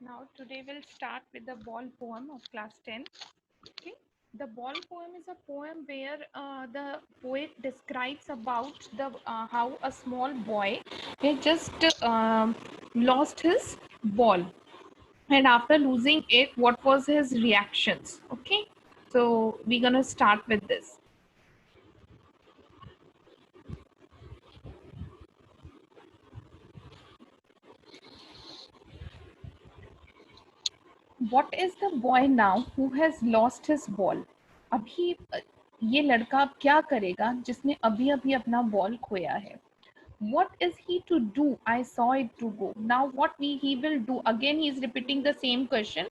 Now today we'll start with the ball poem of class 10. Okay. The ball poem is a poem where the poet describes about the how a small boy he just lost his ball, and after losing it, what was his reactions. Okay. So we're gonna start with this. What is the boy now who has lost his ball? अभी ये लड़का अब क्या करेगा जिसने अभी अभी अपना बॉल खोया है? What is he to do? I saw it to go. Now what he will do? Again he is repeating the same question.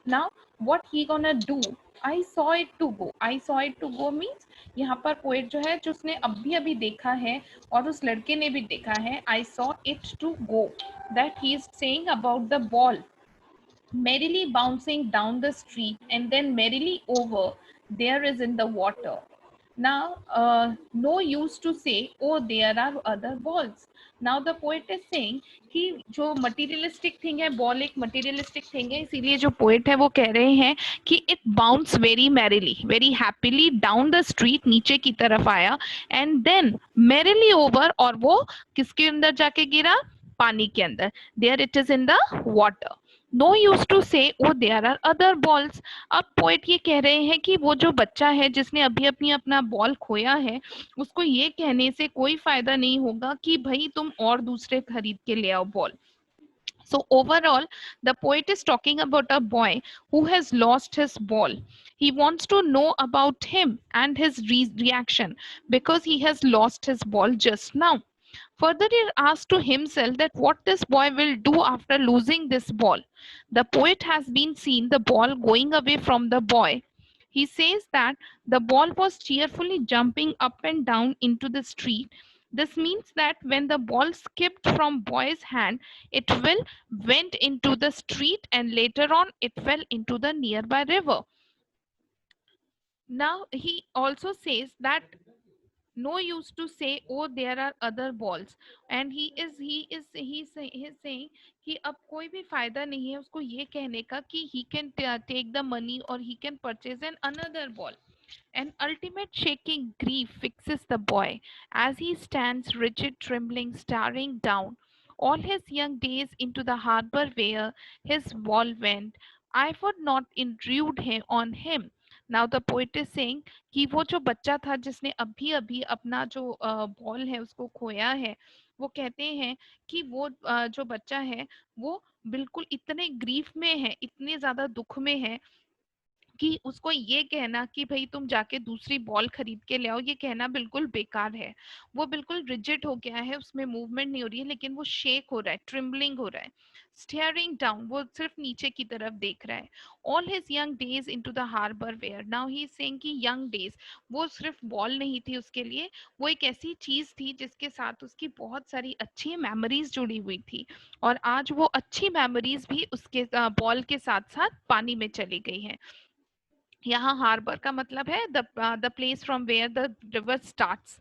Now what he gonna do? I saw it to go. I saw it to go means यहाँ पर poet जो है जो उसने अभी अभी देखा है और उस लड़के ने भी देखा है. I saw it to go. That he is saying about the ball merrily bouncing down the street and then merrily over there is in the water. Now no use to say oh there are other balls. Now the poet is saying कि जो materialistic thing है ball एक materialistic thing है इसीलिए जो poet है वो कह रहे हैं कि it bounce very merrily very happily down the street नीचे की तरफ आया एंड देन मैरिली ओवर और वो किसके अंदर जाके गिरा पानी के अंदर there it is in the water no use to say O there are other balls अब पोएट ये कह रहे हैं कि वो जो बच्चा है जिसने अभी अपनी अपना बॉल खोया है उसको ये कहने से कोई फायदा नहीं होगा कि भाई तुम और दूसरे खरीद के ले आओ ball. So overall, the poet is talking about a boy who has lost his ball. He wants to know about him and his reaction because he has lost his ball just now. Further, he asked to himself that what this boy will do after losing this ball. The poet has been seen the ball going away from the boy. He says that the ball was cheerfully jumping up and down into the street. This means that when the ball skipped from boy's hand, it will went into the street and later on it fell into the nearby river. Now he also says that no use to say oh there are other balls and he's saying कि अब कोई भी फायदा नहीं है उसको ये कहने का कि he can take the money or he can purchase an another ball. An ultimate shaking grief fixes the boy as he stands rigid, trembling, staring down all his young days into the harbor where his ball went. I would not intrude on him. Now the poet is saying कि वो जो बच्चा था जिसने अभी अभी अपना जो बॉल है उसको खोया है वो कहते हैं कि वो जो बच्चा है वो बिल्कुल इतने ग्रीफ में है इतने ज्यादा दुख में है कि उसको ये कहना कि भाई तुम जाके दूसरी बॉल खरीद के ले आओ ये कहना बिल्कुल बेकार है. वो बिल्कुल रिजिड हो गया है उसमें मूवमेंट नहीं हो रही है लेकिन वो शेक हो रहा है ट्रिम्बलिंग हो रहा है स्टेयरिंग डाउन वो सिर्फ नीचे की तरफ देख रहा है. All his young days into the harbour where now he is saying कि यंग डेज वो सिर्फ बॉल नहीं थी उसके लिए वो एक ऐसी चीज थी जिसके साथ उसकी बहुत सारी अच्छी मेमोरीज जुड़ी हुई थी और आज वो अच्छी मेमोरीज भी उसके बॉल के साथ साथ पानी में चली गई हैं. यहाँ हार्बर का मतलब है the place from where the river starts.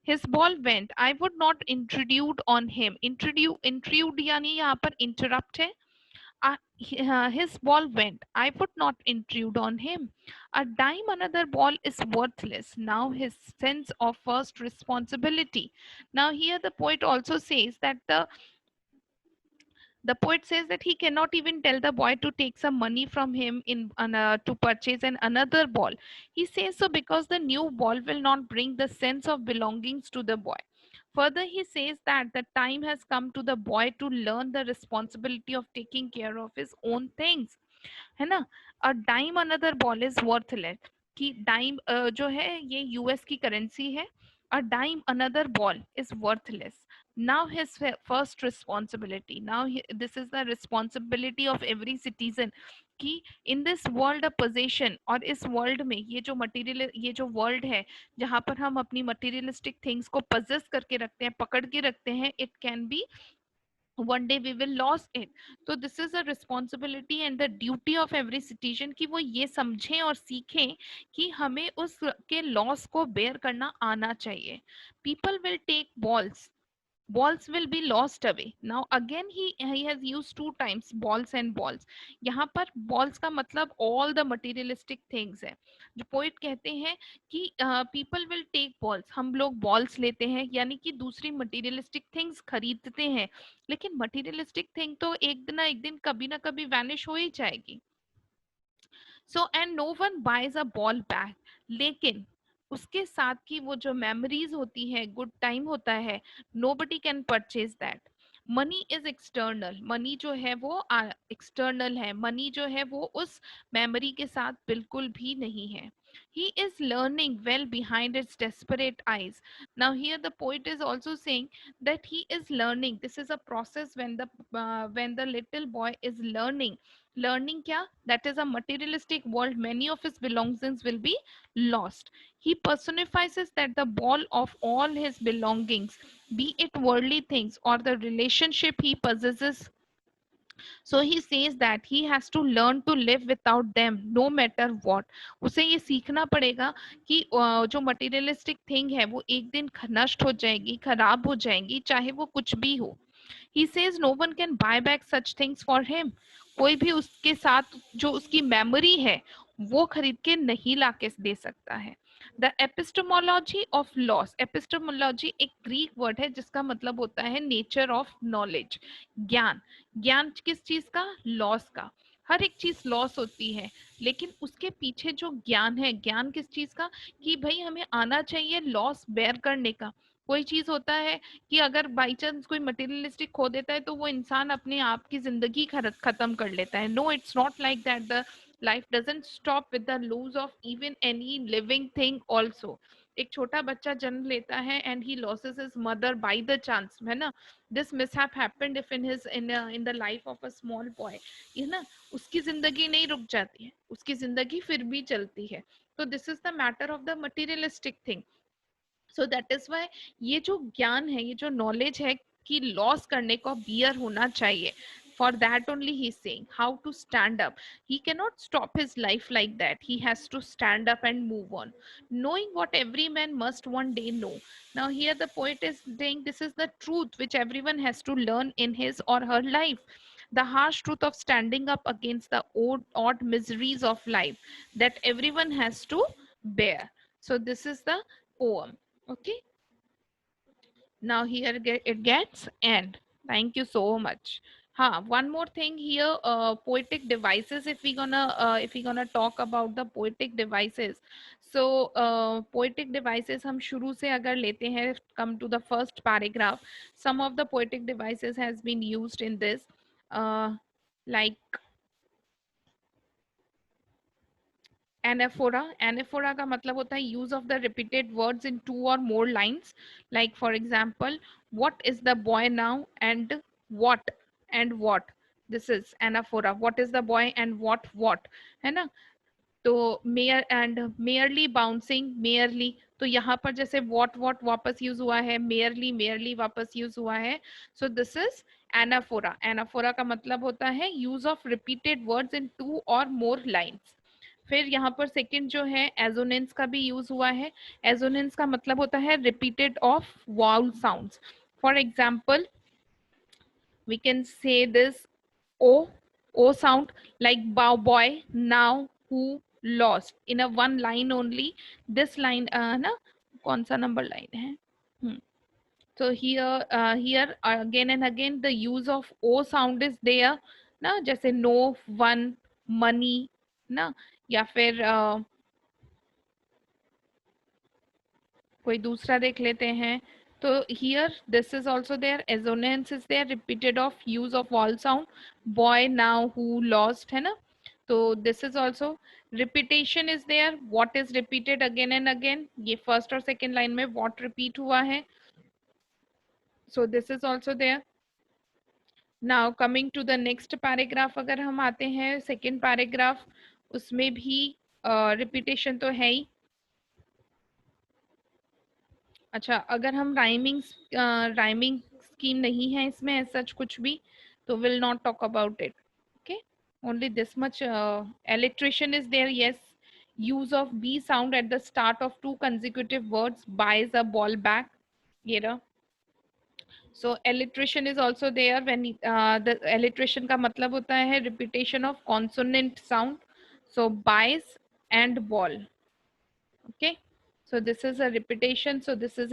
His ball went. I would not intrude on him. Intrude यानी यहाँ पर interrupt है. His ball went. I would not intrude on him. A dime another ball is worthless. Now his sense of first responsibility. Now here the poet also says that the poet says that he cannot even tell the boy to take some money from him to purchase another ball. He says so because the new ball will not bring the sense of belongings to the boy. Further, he says that the time has come to the boy to learn the responsibility of taking care of his own things. है ना. A dime another ball is worthless कि dime जो है ये US की currency है. A dime another ball is worthless. Now his first responsibility now this is the responsibility of every citizen कि in this world a position और इस world में ये जो मटेरियल ये जो वर्ल्ड है जहाँ पर हम अपनी मटेरियलिस्टिक थिंग्स को पजेस करके रखते हैं पकड़ के रखते हैं it can be one day we will lose it. तो this is a responsibility and the duty of every citizen कि वो ये समझें और सीखें कि हमें उस के लॉस को बेयर करना आना चाहिए. People will take balls balls will be lost away. Now again he has used two times balls and balls. यहाँ पर balls का मतलब all the materialistic things है. जो poet कहते हैं कि people will take balls, हम लोग balls लेते हैं, यानी कि दूसरी materialistic things खरीदते हैं, लेकिन materialistic thing तो एक दिन ना एक दिन कभी ना कभी vanish हो ही जाएगी. So and no one buys a ball back, लेकिन उसके साथ की वो जो मेमोरीज होती है, गुड टाइम होता है, nobody can purchase that. Money is external, money जो है वो एक्सटर्नल है, मनी जो है वो उस मेमोरी के साथ बिल्कुल भी नहीं है. He is learning well behind its desperate eyes. Now here the poet is also saying that he is learning. This is a process when the little boy is learning. Learning kya? That is a materialistic world. Many of his belongings will be lost. He personifies that the ball of all his belongings, be it worldly things or the relationship he possesses. So he says that he has to learn to live without them no matter what. उसे ये सीखना पड़ेगा कि जो materialistic thing है वो एक दिन नष्ट हो जाएगी, खराब हो जाएंगी, चाहे वो कुछ भी हो. He says no one can buy back such things for him. कोई भी उसके साथ जो उसकी मेमोरी है वो खरीद के नहीं लाके दे सकता है. The epistemology of loss. Epistemology एक ग्रीक वर्ड है जिसका मतलब होता है नेचर ऑफ नॉलेज, ज्ञान. ज्ञान किस चीज का? लॉस का. हर एक चीज लॉस होती है, लेकिन उसके पीछे जो ज्ञान है, ज्ञान किस चीज का? कि भाई हमें आना चाहिए लॉस बेयर करने का. कोई चीज होता है कि अगर बाई चांस कोई मटेरियलिस्टिक खो देता है तो वो इंसान अपने आप की जिंदगी खत्म कर लेता है. No, it's not like that. The life doesn't stop with the lose of even any living thing also. एक छोटा बच्चा जन्म लेता है and he loses his mother by the chance, है ना. This mishap happened if in the life of a small boy, है ना. उसकी जिंदगी नहीं रुक जाती है, उसकी जिंदगी फिर भी चलती है. तो this is the matter of the materialistic thing. So that is why ये जो ज्ञान है, ये जो नॉलेज है कि लॉस करने को बियर होना चाहिए. For that only he is saying how to stand up. He cannot stop his life like that. He has to stand up and move on, knowing what every man must one day know. Now here the poet is saying this is the truth which everyone has to learn in his or her life. The harsh truth of standing up against the odd miseries of life that everyone has to bear. So this is the poem. Okay, now here it gets end. Thank you so much. One more thing here, poetic devices. If we gonna talk about the poetic devices, so poetic devices हम शुरू से अगर लेते हैं, come to the first paragraph. Some of the poetic devices has been used in this, like anaphora. Anaphora का मतलब होता है use of the repeated words in two or more lines. Like for example, what is the boy now and what and what. This is anaphora. What is the boy and what, है ना. तो mayor and merely bouncing, merely. तो यहाँ पर जैसे what वापस use हुआ है, मेयरली मेयरली वापस यूज हुआ है. So this is anaphora. Anaphora का मतलब होता है use of repeated words in two or more lines. फिर यहाँ पर सेकंड जो है एजोनेंस का भी यूज हुआ है. एजोनेंस का मतलब होता है repeated of vowel sounds. For example we can say this o sound, like bow boy now who lost in a one line only. This line ना कौन सा नंबर लाइन है. So here again and again the use of o sound is there ना, जैसे no, one, money ना, या फिर कोई दूसरा देख लेते हैं. तो here this is also there, assonance is there, repeated of use of vowel sound, boy now who lost, है ना. तो this is also repetition is there. What is repeated again and again, ये first और second line में what repeat हुआ है. So this is also there. Now coming to the next paragraph, अगर हम आते हैं second paragraph, उसमें भी repetition तो है ही. अच्छा, अगर हम राइमिंग स्कीम नहीं है इसमें सच कुछ भी, तो will not talk about it. Okay, only this much. alliteration is there, yes. use of b sound at the start of two consecutive words, buys a ball back, ये रहा. So alliteration is also there when the alliteration का मतलब होता है repetition of consonant sound. So buys and ball. Okay. So this is a repetition. So this is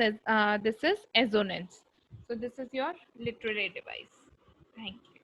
assonance. So this is your literary device. Thank you.